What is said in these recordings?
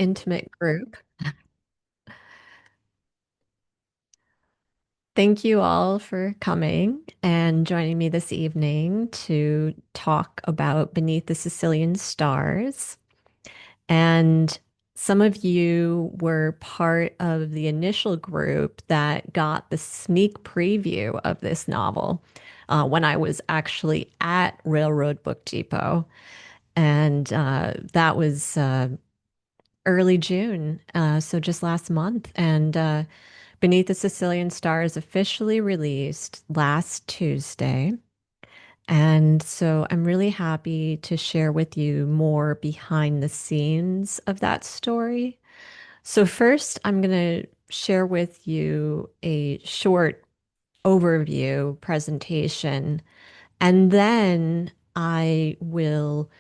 intimate group. Thank you all for coming and joining me this evening to talk about Beneath the Sicilian Stars. And some of you were part of the initial group that got the sneak preview of this novel when I was actually at Railroad Book Depot. And that was early June, so just last month. And Beneath the Sicilian Stars officially released last Tuesday. And so I'm really happy to share with you more behind the scenes of that story. So, first, I'm going to share with you a short overview presentation, and then I will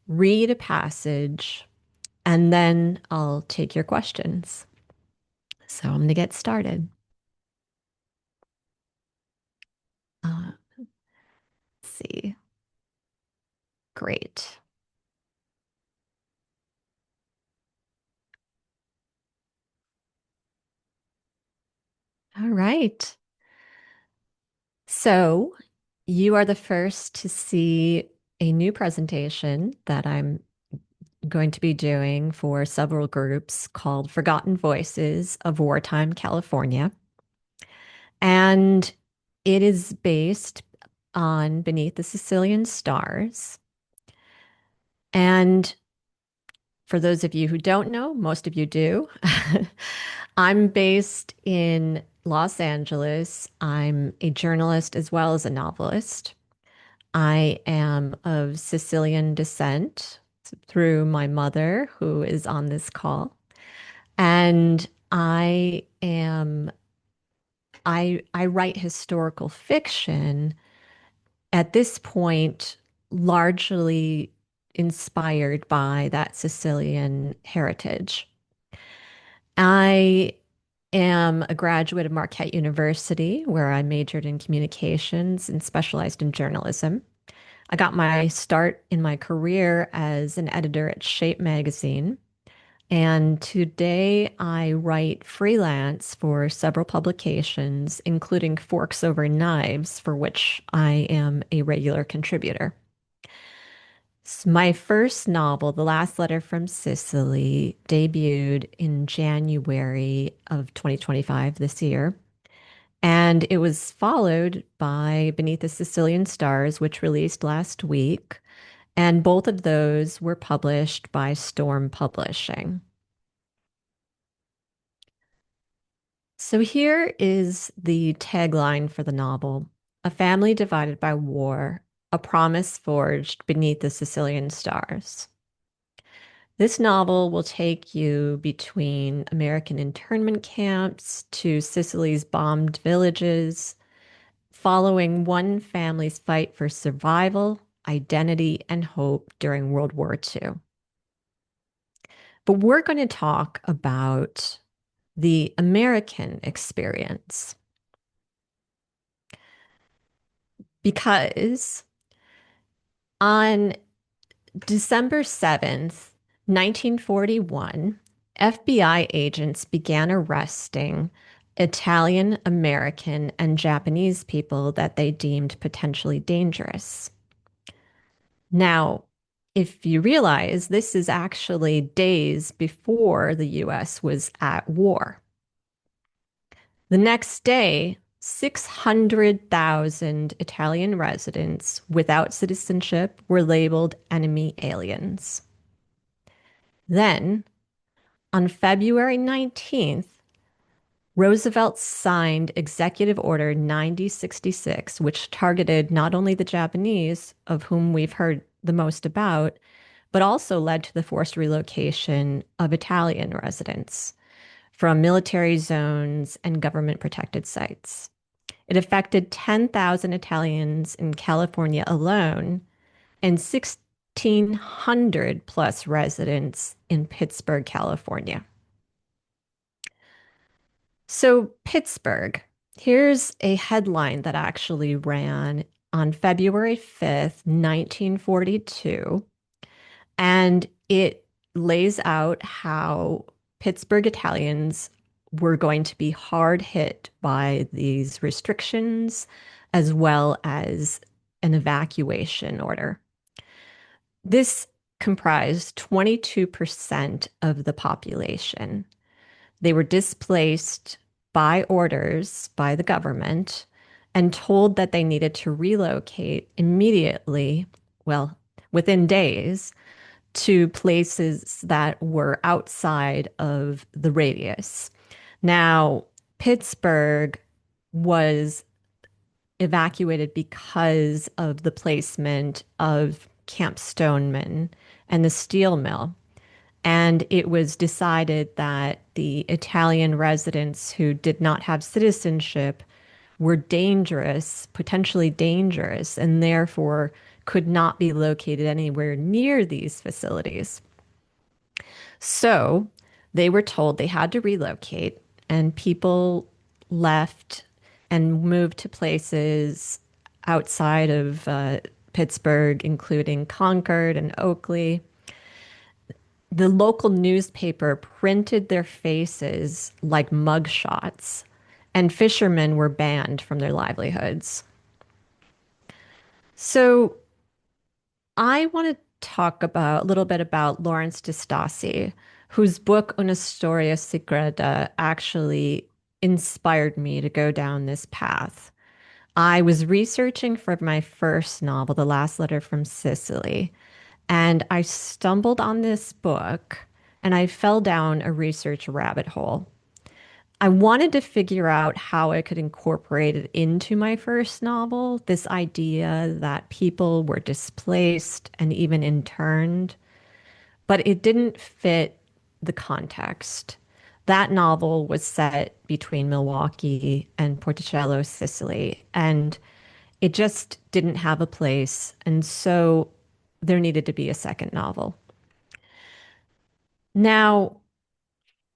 read a passage, and then I'll take your questions. So, I'm going to get started. Let's see. Great. All right. So you are the first to see a new presentation that I'm going to be doing for several groups called Forgotten Voices of Wartime California. And it is based on Beneath the Sicilian Stars. And for those of you who don't know, most of you do, I'm based in Los Angeles. I'm a journalist as well as a novelist. I am of Sicilian descent through my mother, who is on this call. And I write historical fiction at this point, largely inspired by that Sicilian heritage. I am a graduate of Marquette University, where I majored in communications and specialized in journalism. I got my start in my career as an editor at Shape magazine. And today I write freelance for several publications, including Forks Over Knives, for which I am a regular contributor. My first novel, The Last Letter from Sicily, debuted in January of 2025 this year. And it was followed by Beneath the Sicilian Stars, which released last week. And both of those were published by Storm Publishing. So here is the tagline for the novel: A family divided by war, a promise forged beneath the Sicilian stars. This novel will take you between American internment camps to Sicily's bombed villages, following one family's fight for survival, identity, and hope during World War II. But we're going to talk about the American experience because on December 7th, 1941, FBI agents began arresting Italian, American, and Japanese people that they deemed potentially dangerous. Now, if you realize this is actually days before the US was at war. The next day, 600,000 Italian residents without citizenship were labeled enemy aliens. Then, on February 19th, Roosevelt signed Executive Order 9066, which targeted not only the Japanese, of whom we've heard the most about, but also led to the forced relocation of Italian residents from military zones and government protected sites. It affected 10,000 Italians in California alone and 1,600 plus residents in Pittsburg, California. So, Pittsburgh, here's a headline that actually ran on February 5th, 1942, and it lays out how Pittsburgh Italians were going to be hard hit by these restrictions as well as an evacuation order. This comprised 22% of the population. They were displaced by orders by the government and told that they needed to relocate immediately, well, within days, to places that were outside of the radius. Now, Pittsburgh was evacuated because of the placement of Camp Stoneman and the steel mill. And it was decided that the Italian residents who did not have citizenship were dangerous, potentially dangerous, and therefore could not be located anywhere near these facilities. So they were told they had to relocate, and people left and moved to places outside of Pittsburgh, including Concord and Oakley. The local newspaper printed their faces like mugshots, and fishermen were banned from their livelihoods. So I want to talk about a little bit about Lawrence de Stasi, whose book Una Storia Segreta actually inspired me to go down this path. I was researching for my first novel, The Last Letter from Sicily, and I stumbled on this book and I fell down a research rabbit hole. I wanted to figure out how I could incorporate it into my first novel, this idea that people were displaced and even interned, but it didn't fit the context. That novel was set between Milwaukee and Porticello, Sicily, and it just didn't have a place. And so there needed to be a second novel. Now,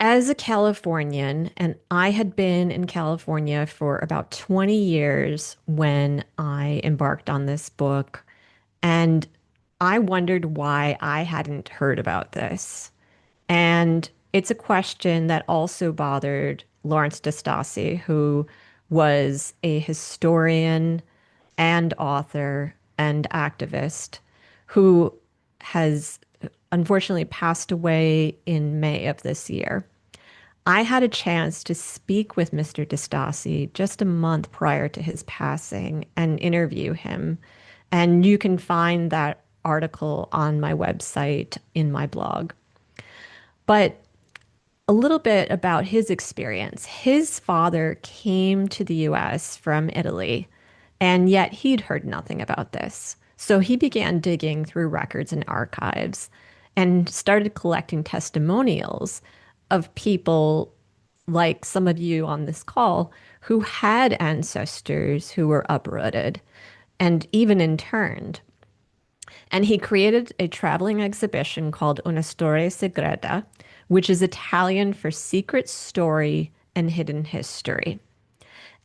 as a Californian, and I had been in California for about 20 years when I embarked on this book, and I wondered why I hadn't heard about this. And it's a question that also bothered Lawrence de Stasi, who was a historian and author and activist who has unfortunately passed away in May of this year. I had a chance to speak with Mr. DeStasi just a month prior to his passing and interview him. And you can find that article on my website in my blog. But a little bit about his experience. His father came to the US from Italy, and yet he'd heard nothing about this. So he began digging through records and archives and started collecting testimonials of people like some of you on this call who had ancestors who were uprooted and even interned. And he created a traveling exhibition called Una Storia Segreta, which is Italian for secret story and hidden history.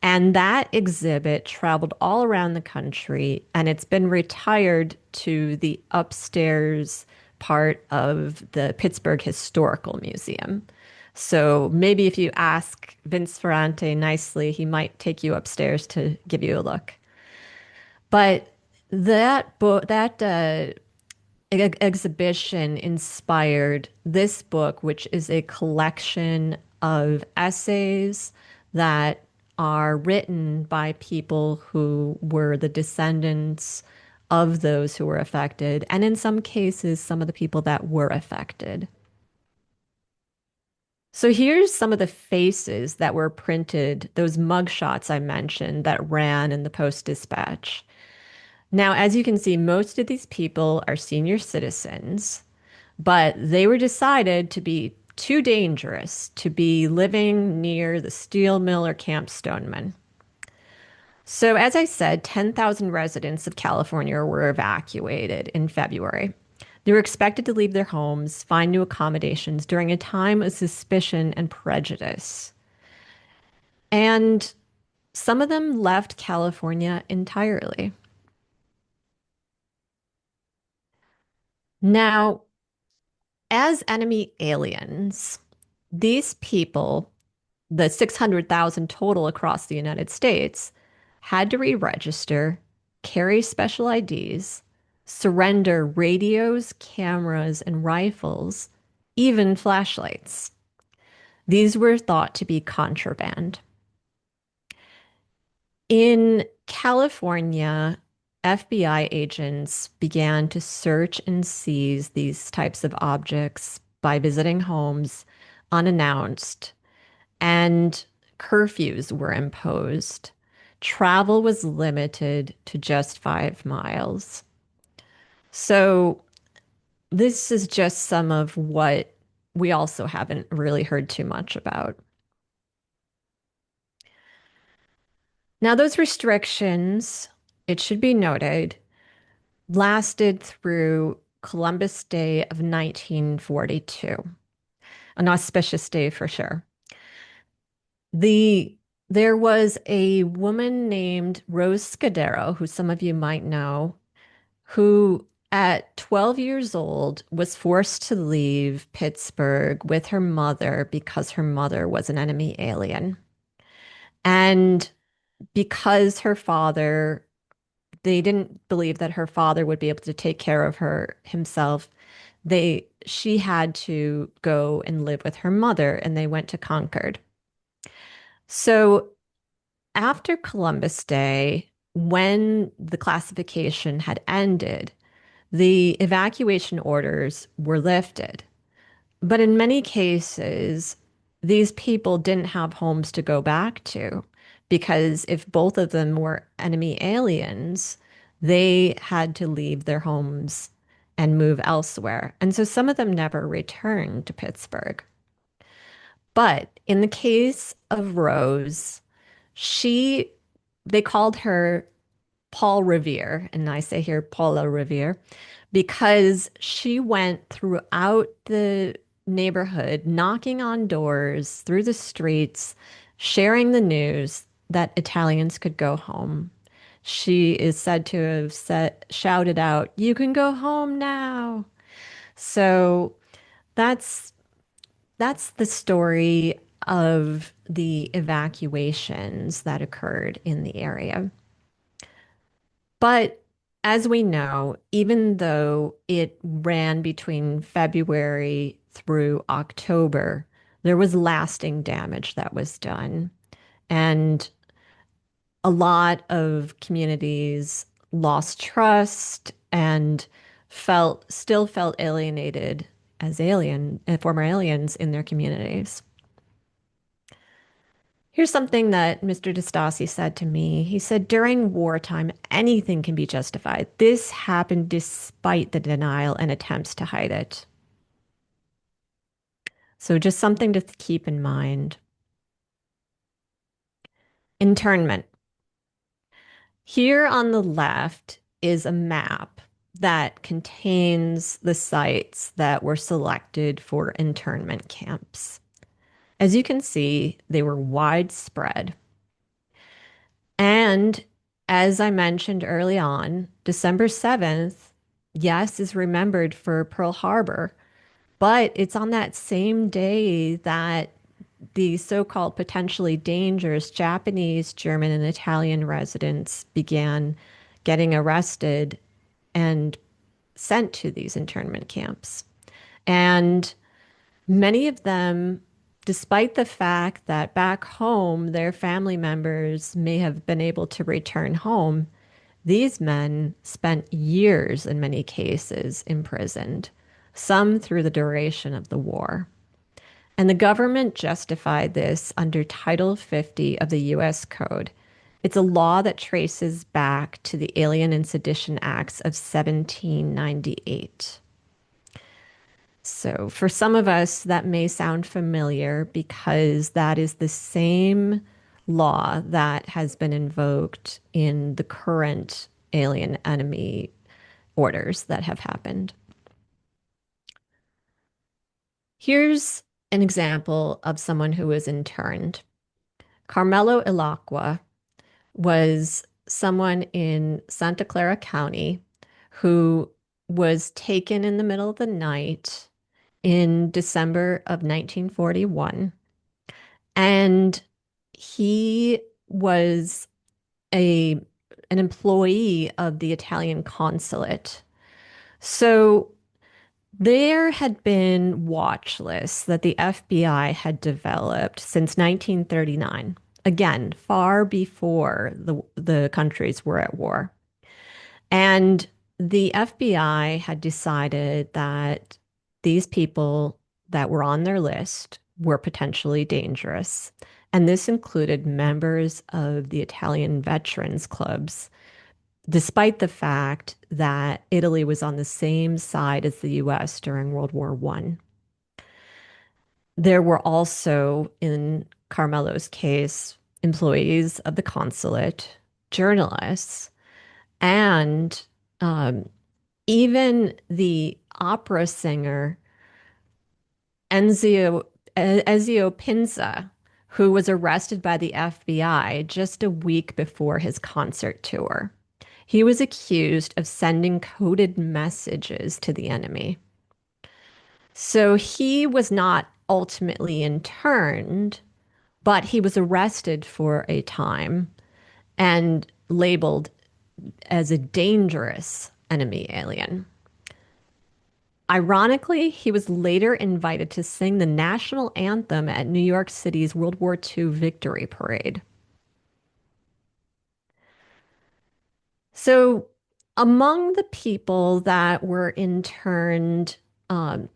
And that exhibit traveled all around the country, and it's been retired to the upstairs part of the Pittsburgh Historical Museum. So maybe if you ask Vince Ferrante nicely, he might take you upstairs to give you a look. But that book, that exhibition inspired this book, which is a collection of essays that are written by people who were the descendants of those who were affected, and in some cases, some of the people that were affected. So here's some of the faces that were printed, those mugshots I mentioned that ran in the Post-Dispatch. Now, as you can see, most of these people are senior citizens, but they were decided to be too dangerous to be living near the steel mill or Camp Stoneman. So, as I said, 10,000 residents of California were evacuated in February. They were expected to leave their homes, find new accommodations during a time of suspicion and prejudice. And some of them left California entirely. Now, As enemy aliens, these people, the 600,000 total across the United States, had to re-register, carry special IDs, surrender radios, cameras, and rifles, even flashlights. These were thought to be contraband. In California, FBI agents began to search and seize these types of objects by visiting homes unannounced, and curfews were imposed. Travel was limited to just 5 miles. So, this is just some of what we also haven't really heard too much about. Now, those restrictions, it should be noted, lasted through Columbus Day of 1942, an auspicious day for sure. The There was a woman named Rose Scudero, who some of you might know, who at 12 years old was forced to leave Pittsburgh with her mother because her mother was an enemy alien. And because her father, they didn't believe that her father would be able to take care of her himself. She had to go and live with her mother, and they went to Concord. So after Columbus Day, when the classification had ended, the evacuation orders were lifted. But in many cases, these people didn't have homes to go back to because if both of them were enemy aliens, they had to leave their homes and move elsewhere. And so some of them never returned to Pittsburgh. But in the case of Rose, she, they called her Paul Revere, and I say here Paula Revere, because she went throughout the neighborhood, knocking on doors, through the streets, sharing the news that Italians could go home. She is said to have shouted out, "You can go home now." So that's that's the story of the evacuations that occurred in the area. But as we know, even though it ran between February through October, there was lasting damage that was done. And a lot of communities lost trust and still felt alienated as former aliens in their communities. Here's something that Mr. DeStassi said to me. He said, during wartime, anything can be justified. This happened despite the denial and attempts to hide it. So just something to keep in mind. Internment. Here on the left is a map that contains the sites that were selected for internment camps. As you can see, they were widespread. And as I mentioned early on, December 7th, yes, is remembered for Pearl Harbor, but it's on that same day that the so-called potentially dangerous Japanese, German, and Italian residents began getting arrested and sent to these internment camps. And many of them, despite the fact that back home their family members may have been able to return home, these men spent years in many cases imprisoned, some through the duration of the war. And the government justified this under Title 50 of the U.S. Code. It's a law that traces back to the Alien and Sedition Acts of 1798. So, for some of us, that may sound familiar because that is the same law that has been invoked in the current alien enemy orders that have happened. Here's an example of someone who was interned. Carmelo Ilacqua was someone in Santa Clara County who was taken in the middle of the night in December of 1941. And he was a an employee of the Italian consulate. So there had been watch lists that the FBI had developed since 1939. Again, far before the countries were at war. And the FBI had decided that these people that were on their list were potentially dangerous. And this included members of the Italian veterans clubs, despite the fact that Italy was on the same side as the US during World War I. There were also, in Carmelo's case, employees of the consulate, journalists, and um, even the opera singer Ezio Pinza, who was arrested by the FBI just a week before his concert tour. He was accused of sending coded messages to the enemy. So he was not ultimately interned, but he was arrested for a time and labeled as a dangerous enemy alien. Ironically, he was later invited to sing the national anthem at New York City's World War II Victory Parade. So, among the people that were interned um,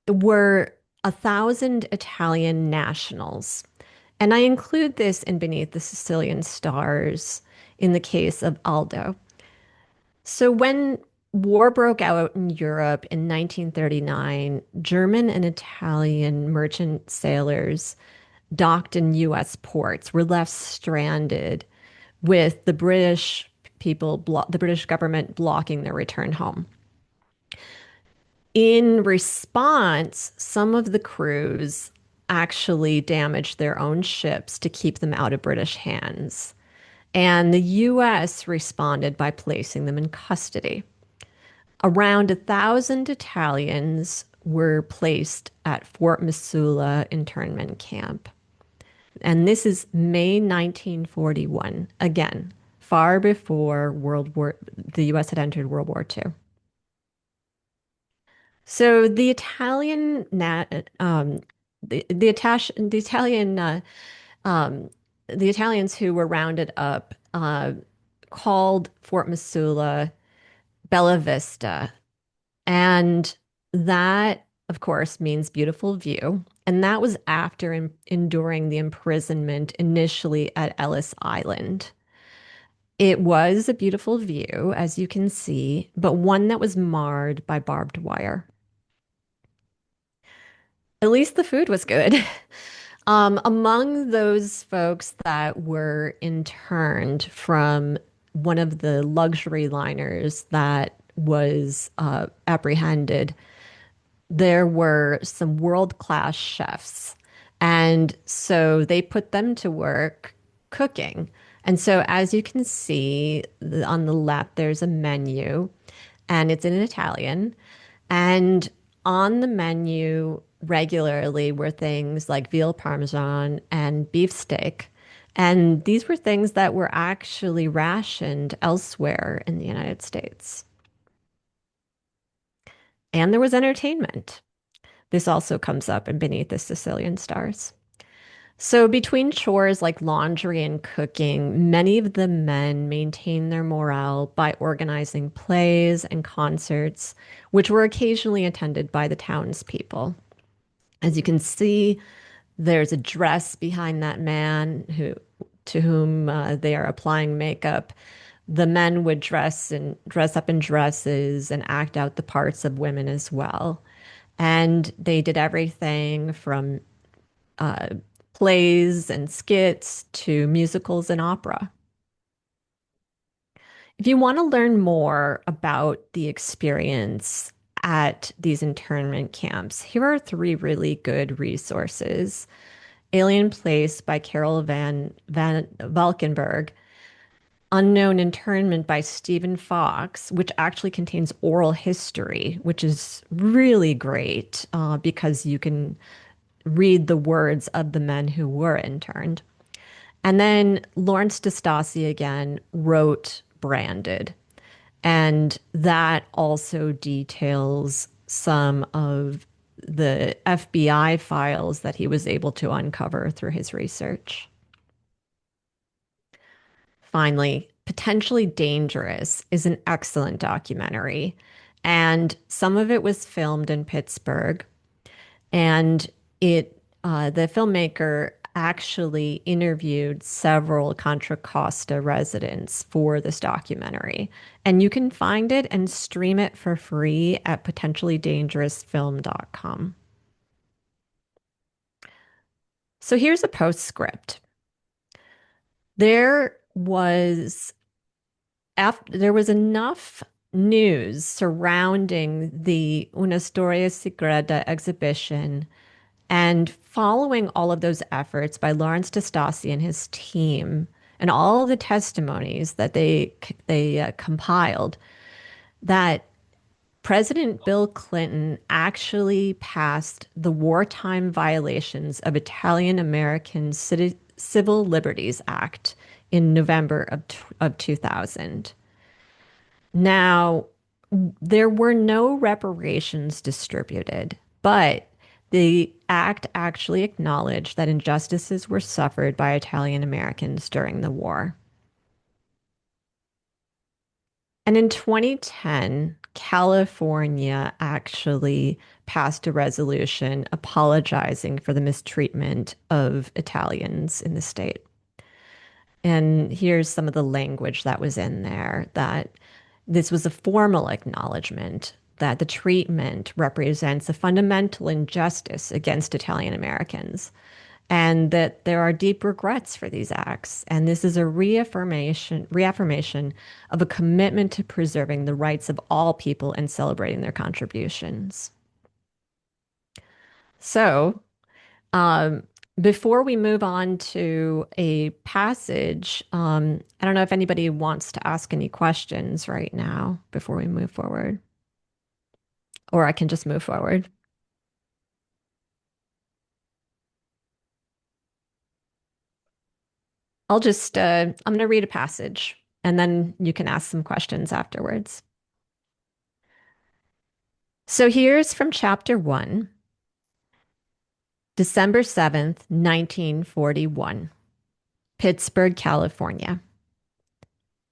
were 1,000 Italian nationals. And I include this in Beneath the Sicilian Stars in the case of Aldo. So when war broke out in Europe in 1939, German and Italian merchant sailors docked in US ports were left stranded with the the British government blocking their return home. In response, some of the crews actually damaged their own ships to keep them out of British hands. And the US responded by placing them in custody. Around 1,000 Italians were placed at Fort Missoula internment camp. And this is May 1941, again, far before the US had entered World War II. So the Italian um, the Italians who were rounded up called Fort Missoula Bella Vista, and that, of course, means beautiful view. And that was after enduring the imprisonment initially at Ellis Island. It was a beautiful view, as you can see, but one that was marred by barbed wire. At least the food was good. Among those folks that were interned from one of the luxury liners that was apprehended, there were some world-class chefs. And so they put them to work cooking. And so, as you can see on the left, there's a menu and it's in Italian. And on the menu regularly were things like veal parmesan and beefsteak. And these were things that were actually rationed elsewhere in the United States. And there was entertainment. This also comes up in Beneath the Sicilian Stars. So, between chores like laundry and cooking, many of the men maintained their morale by organizing plays and concerts, which were occasionally attended by the townspeople. As you can see, there's a dress behind that man to whom they are applying makeup. The men would dress up in dresses and act out the parts of women as well. And they did everything from uh, plays and skits to musicals and opera. If you want to learn more about the experience at these internment camps, here are three really good resources. Alien Place by Carol Van Valkenburg. Unknown Internment by Stephen Fox, which actually contains oral history, which is really great because you can read the words of the men who were interned. And then Lawrence Destasi again wrote Branded. And that also details some of the FBI files that he was able to uncover through his research. Finally, Potentially Dangerous is an excellent documentary, and some of it was filmed in Pittsburgh. And the filmmaker actually interviewed several Contra Costa residents for this documentary. And you can find it and stream it for free at potentiallydangerousfilm.com. So here's a postscript. There was there was enough news surrounding the Una Storia Secreta exhibition. And following all of those efforts by Lawrence Destasi and his team, and all of the testimonies that they compiled, that President Bill Clinton actually passed the Wartime Violations of Italian American Civil Liberties Act in November of 2000. Now, there were no reparations distributed, but the act actually acknowledged that injustices were suffered by Italian Americans during the war. And in 2010, California actually passed a resolution apologizing for the mistreatment of Italians in the state. And here's some of the language that was in there, that this was a formal acknowledgement that the treatment represents a fundamental injustice against Italian Americans, and that there are deep regrets for these acts. And this is a reaffirmation of a commitment to preserving the rights of all people and celebrating their contributions. So, um, before we move on to a passage, I don't know if anybody wants to ask any questions right now before we move forward, or I can just move forward. I'm going to read a passage and then you can ask some questions afterwards. So here's from chapter 1, December 7th, 1941, Pittsburg, California.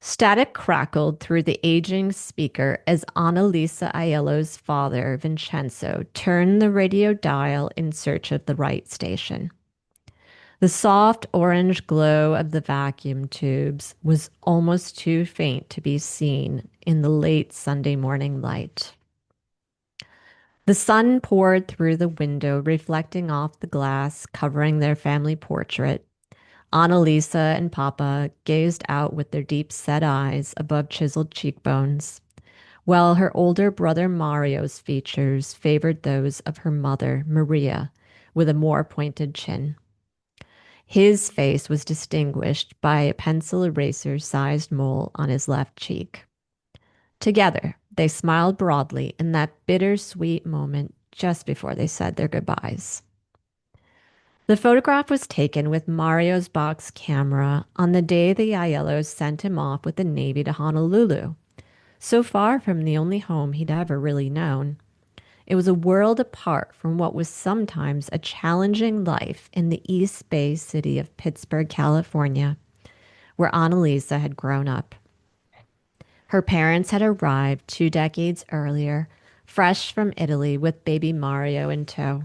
Static crackled through the aging speaker as Annalisa Aiello's father, Vincenzo, turned the radio dial in search of the right station. The soft orange glow of the vacuum tubes was almost too faint to be seen in the late Sunday morning light. The sun poured through the window, reflecting off the glass covering their family portrait. Annalisa and Papa gazed out with their deep-set eyes above chiseled cheekbones, while her older brother Mario's features favored those of her mother, Maria, with a more pointed chin. His face was distinguished by a pencil eraser-sized mole on his left cheek. Together, they smiled broadly in that bittersweet moment just before they said their goodbyes. The photograph was taken with Mario's box camera on the day the Aiellos sent him off with the Navy to Honolulu, so far from the only home he'd ever really known. It was a world apart from what was sometimes a challenging life in the East Bay city of Pittsburg, California, where Annalisa had grown up. Her parents had arrived 2 decades earlier, fresh from Italy with baby Mario in tow.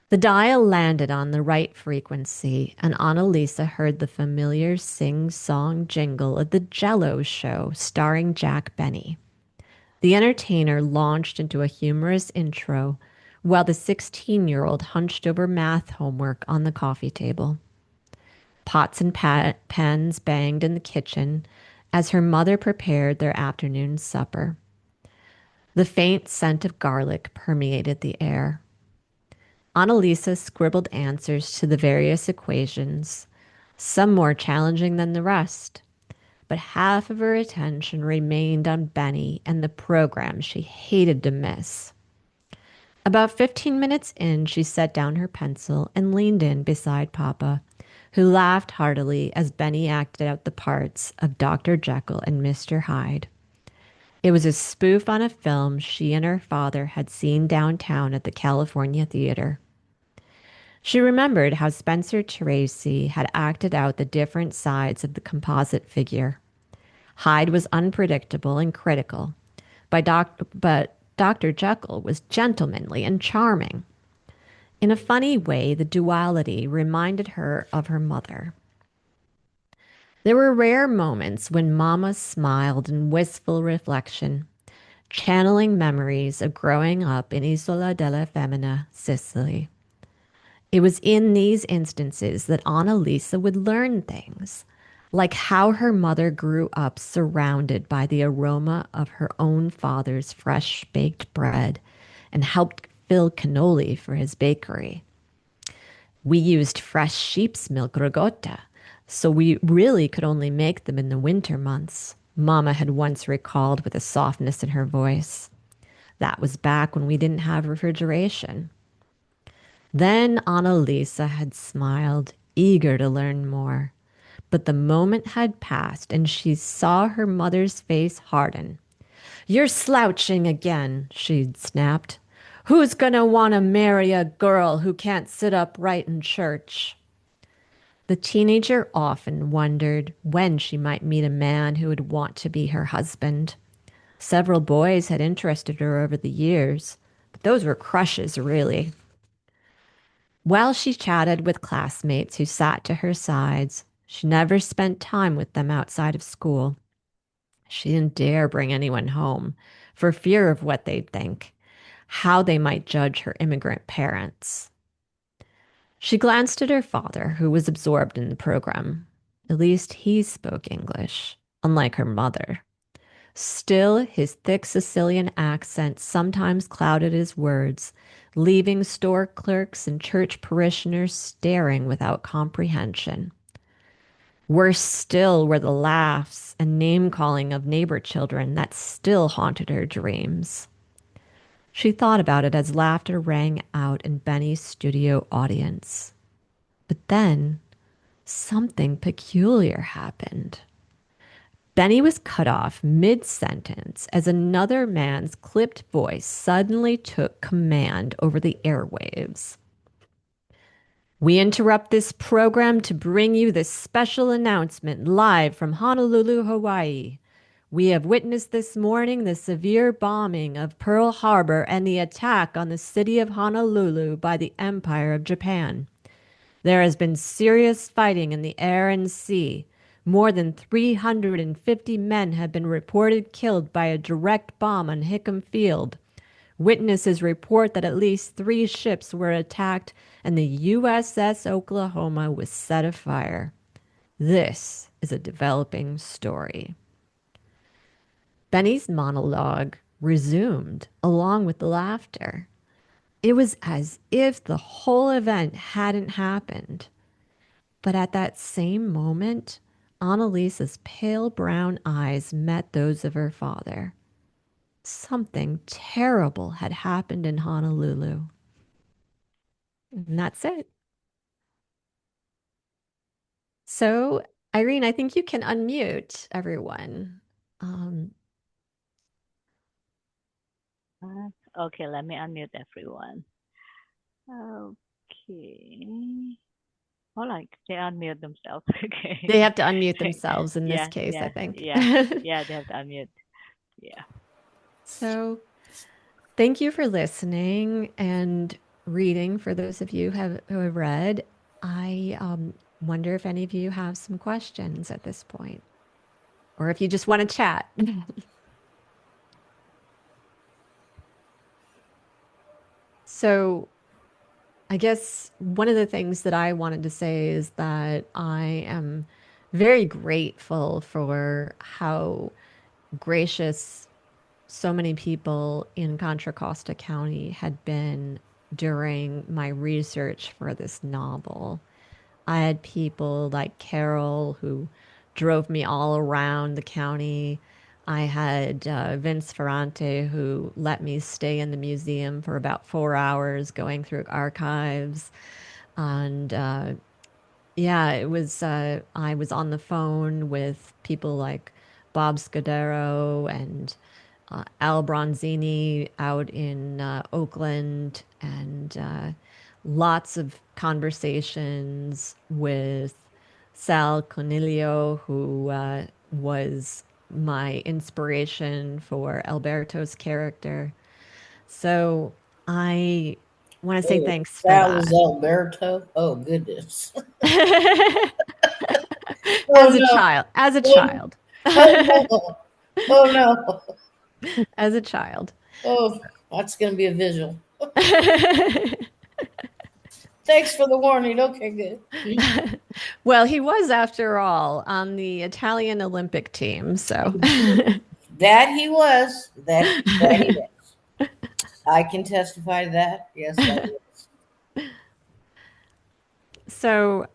The dial landed on the right frequency, and Annalisa heard the familiar sing-song jingle of the Jell-O show starring Jack Benny. The entertainer launched into a humorous intro while the 16-year-old hunched over math homework on the coffee table. Pots and pans banged in the kitchen as her mother prepared their afternoon supper. The faint scent of garlic permeated the air. Annalisa scribbled answers to the various equations, some more challenging than the rest. But half of her attention remained on Benny and the program she hated to miss. About 15 minutes in, she set down her pencil and leaned in beside Papa, who laughed heartily as Benny acted out the parts of Dr. Jekyll and Mr. Hyde. It was a spoof on a film she and her father had seen downtown at the California Theater. She remembered how Spencer Tracy had acted out the different sides of the composite figure. Hyde was unpredictable and critical, but Dr. Jekyll was gentlemanly and charming. In a funny way, the duality reminded her of her mother. There were rare moments when Mama smiled in wistful reflection, channeling memories of growing up in Isola della Femmina, Sicily. It was in these instances that Annalisa would learn things, like how her mother grew up surrounded by the aroma of her own father's fresh baked bread and helped fill cannoli for his bakery. We used fresh sheep's milk ricotta, so we really could only make them in the winter months, Mama had once recalled with a softness in her voice. That was back when we didn't have refrigeration. Then Annalisa had smiled, eager to learn more. But the moment had passed, and she saw her mother's face harden. You're slouching again, she'd snapped. Who's gonna want to marry a girl who can't sit upright in church? The teenager often wondered when she might meet a man who would want to be her husband. Several boys had interested her over the years, but those were crushes, really. While she chatted with classmates who sat to her sides, she never spent time with them outside of school. She didn't dare bring anyone home for fear of what they'd think, how they might judge her immigrant parents. She glanced at her father, who was absorbed in the program. At least he spoke English, unlike her mother. Still, his thick Sicilian accent sometimes clouded his words, leaving store clerks and church parishioners staring without comprehension. Worse still were the laughs and name calling of neighbor children that still haunted her dreams. She thought about it as laughter rang out in Benny's studio audience. But then something peculiar happened. Benny was cut off mid sentence as another man's clipped voice suddenly took command over the airwaves. We interrupt this program to bring you this special announcement live from Honolulu, Hawaii. We have witnessed this morning the severe bombing of Pearl Harbor and the attack on the city of Honolulu by the Empire of Japan. There has been serious fighting in the air and sea. More than 350 men have been reported killed by a direct bomb on Hickam Field. Witnesses report that at least 3 ships were attacked and the USS Oklahoma was set afire. This is a developing story. Benny's monologue resumed along with the laughter. It was as if the whole event hadn't happened. But at that same moment, Annalisa's pale brown eyes met those of her father. Something terrible had happened in Honolulu. And that's it. So, Irene, I think you can unmute everyone. Um, Uh, okay, let me unmute everyone. Okay. Well, like they unmute themselves. they Okay. have to unmute themselves in this Yeah, case, I yeah, think. yeah, yeah. They have to unmute. Yeah. So, thank you for listening and reading for those of you who have read. I wonder if any of you have some questions at this point, or if you just want to chat. So, I guess one of the things that I wanted to say is that I am very grateful for how gracious so many people in Contra Costa County had been during my research for this novel. I had people like Carol who drove me all around the county. I had Vince Ferrante who let me stay in the museum for about 4 hours going through archives. And yeah, I was on the phone with people like Bob Scudero and Al Bronzini out in Oakland, and lots of conversations with Sal Conilio, who was my inspiration for Alberto's character. So I want to say Oh, thanks for that was that. Alberto. Oh goodness. Oh As a no. child, as a Oh, child, oh no. Oh no. as a child. Oh, that's gonna be a visual. Thanks for the warning. Okay, good. Well, he was, after all, on the Italian Olympic team, so. That he was. That he was. I can testify to that. Yes, that he was. So,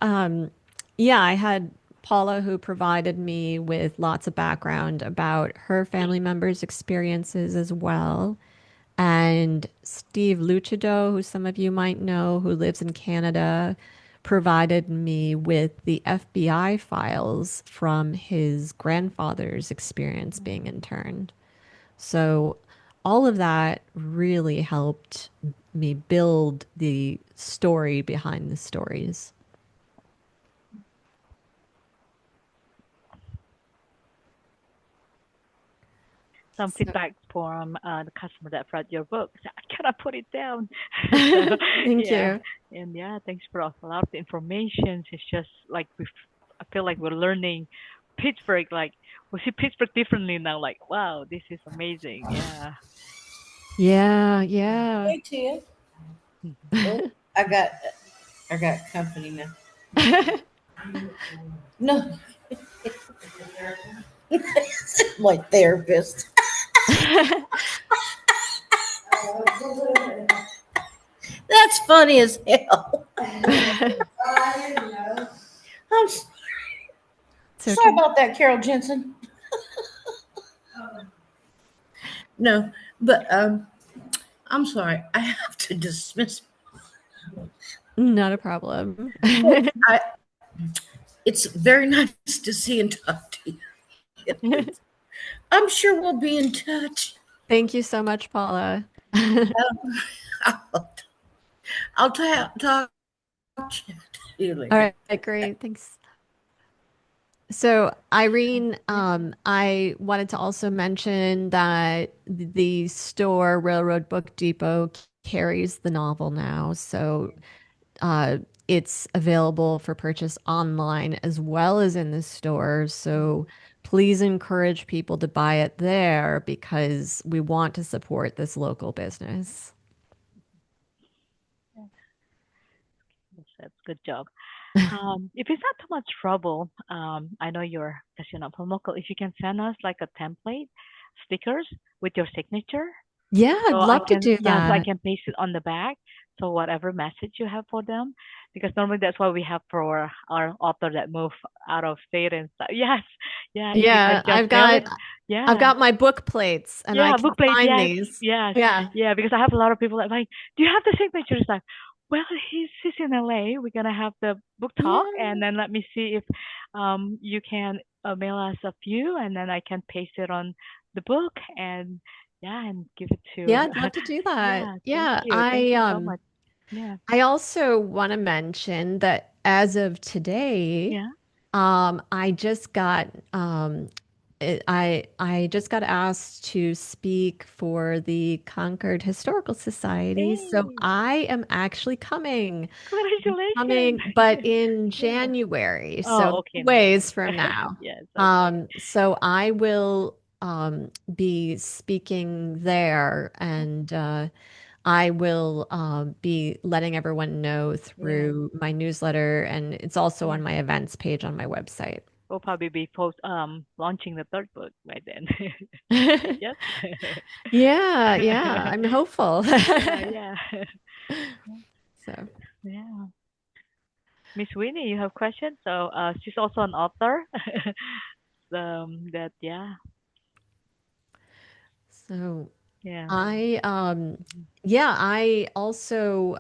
yeah, I had Paula who provided me with lots of background about her family members' experiences as well. And Steve Lucido, who some of you might know, who lives in Canada, provided me with the FBI files from his grandfather's experience being interned. So all of that really helped me build the story behind the stories. Some So feedback from the customer that read your book. I cannot put it down. So thank yeah, you. and yeah, thanks for a lot of the information. It's just like I feel like we're learning Pittsburgh. Like we see Pittsburgh differently now. Like wow, this is amazing. Yeah. Yeah, yeah. Hey Tia. Oh, I got company now. No, my therapist. That's funny as hell. I'm It's sorry okay. about that, Carol Jensen. No, but I'm sorry. I have to dismiss. Not a problem. I. It's very nice to see and talk to you. I'm sure we'll be in touch. Thank you so much, Paula. I'll, I'll talk to you All later. right, great. Thanks. So, Irene, I wanted to also mention that the store Railroad Book Depot carries the novel now. So, uh, it's available for purchase online as well as in the store. So, please encourage people to buy it there because we want to support this local business. That's good job. If it's not too much trouble, I know because you're not from local, if you can send us like a template stickers with your signature, Yeah, so I'd I love to can, do yeah, so I that. can paste it on the back. So whatever message you have for them, because normally that's what we have for our author that move out of state and stuff. Yes, yeah. If you can Yeah, just mail it, I've yeah. got my book plates and I Yeah, can book plates. sign Yes, these. yes, Yeah. yeah. Because I have a lot of people that like, do you have the signature? It's like, well, he's in LA. We're gonna have the book talk, and Yeah. then let me see if you can mail us a few, and then I can paste it on the book, and yeah, and give it to. Yeah, I'd love to do that. Yeah, Yeah, thank you so much. Yeah, I also want to mention that as of today, yeah. I just got I just got asked to speak for the Concord Historical Society. So Hey, I am actually congratulations. coming, but in Yeah. January, so Oh, okay, next ways year. from now. Yes, okay. So I will be speaking there, and I will be letting everyone know Yeah, through my newsletter, and it's also yeah. on my events page on my website. We'll probably be launching the third book by then. Yes. Yeah, yeah, I'm hopeful. Yeah, yeah. So, Yeah. Miss Winnie, you have questions? So she's also an author. That yeah, So yeah, I mhm, yeah, I also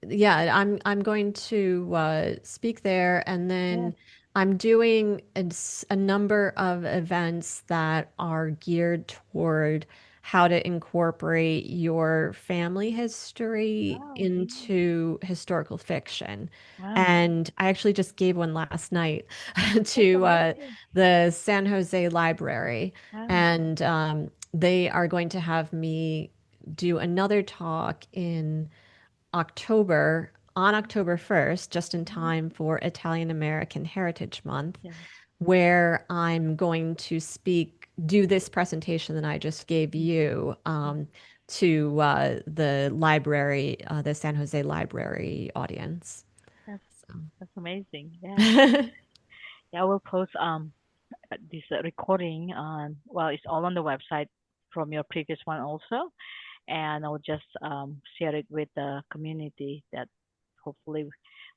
yeah, I'm going to speak there, and yeah. then I'm doing a number of events that are geared toward how to incorporate your family history Wow, yeah. into historical fiction. Wow, And I actually just gave one last night that's to amazing. the San Jose Library, Wow. and they are going to have me do another talk in October, on October 1st, just in Mhm. time for Italian American Heritage Month, Yeah. where I'm going to do this presentation that I just gave Mm, you mm. to the library, the San Jose Library audience. That's So. that's amazing. Yeah. Yeah, I will post this recording on, well, it's all on the website from your previous one also, and I'll just share it with the community that hopefully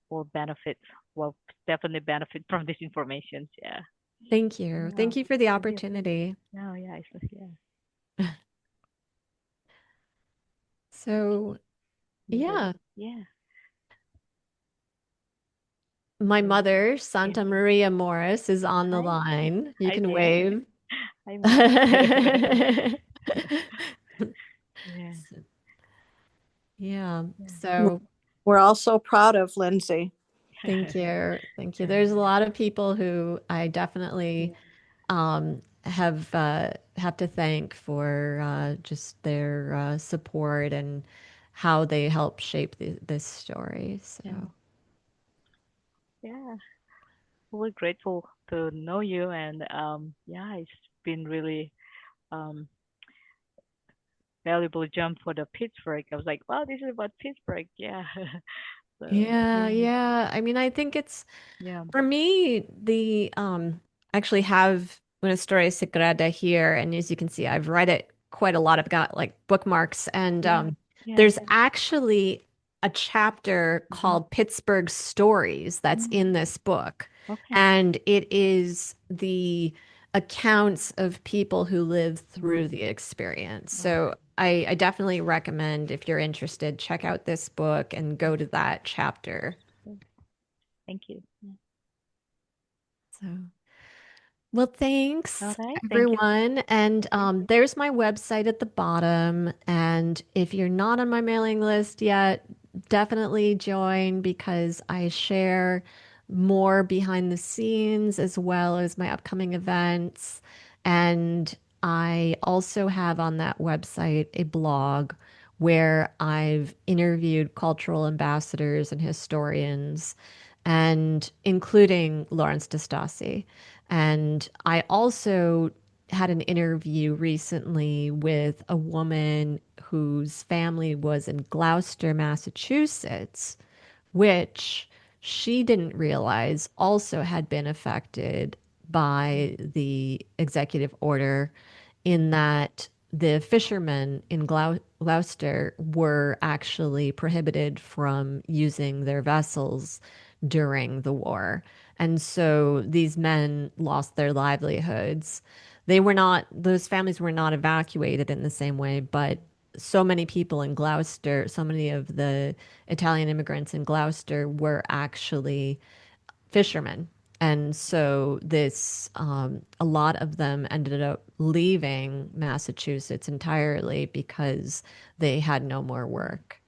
will benefit, will definitely benefit from this information. Yeah. Thank you. Yeah. Thank you for the Thank you. opportunity. No, yeah, yeah. So, You will. yeah, Yeah. my So, mother, yeah. Santa Maria Morris, is on the Hi. line. You Hi can there. wave. Hi, Mom. Yeah. Yeah. Yeah. We're So we're all so proud of Lindsay. thank you. Thank you. There's a lot of people who I definitely Yeah. have to thank for just their support and how they help shape this story. So Yeah. Yeah. We're grateful to know you, and yeah, it's been really um valuable jump for the Pittsburgh. I was like, wow, this is about Pittsburgh. Yeah. So yeah, yeah. yeah. I mean, I think it's Yeah. for me, the actually have una storia secreta here, and as you can see, I've read it quite a lot. I've got like bookmarks, and Yeah. Yeah. there's actually a chapter Mm-hmm. called Pittsburgh Stories that's Mm. in this book, Okay. and it is the accounts of people who lived Mm. through the experience. Wow. So I definitely recommend if you're interested, check out this book and go to that chapter. Yeah. Thank you. Yeah. So. Well, All thanks right. Thank you. everyone. And Yeah. there's my website at the bottom. And if you're not on my mailing list yet, definitely join because I share more behind the scenes as well as my upcoming events. And I also have on that website a blog where I've interviewed cultural ambassadors and historians, and including Lawrence Destasi. And I also had an interview recently with a woman whose family was in Gloucester, Massachusetts, which she didn't realize also had been affected by the executive order, in that the fishermen in Gloucester were actually prohibited from using their vessels during the war. And so these men lost their livelihoods. Those families were not evacuated in the same way, but so many people in Gloucester, so many of the Italian immigrants in Gloucester were actually fishermen. And so a lot of them ended up leaving Massachusetts entirely because they had no more work.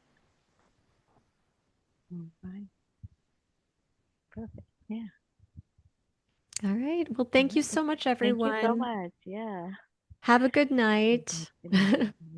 Mm. Right. Perfect. Yeah. All right. Well, All thank you right. so much, Thank you so everyone. much. Yeah. Have a good Mhm. night. Good night.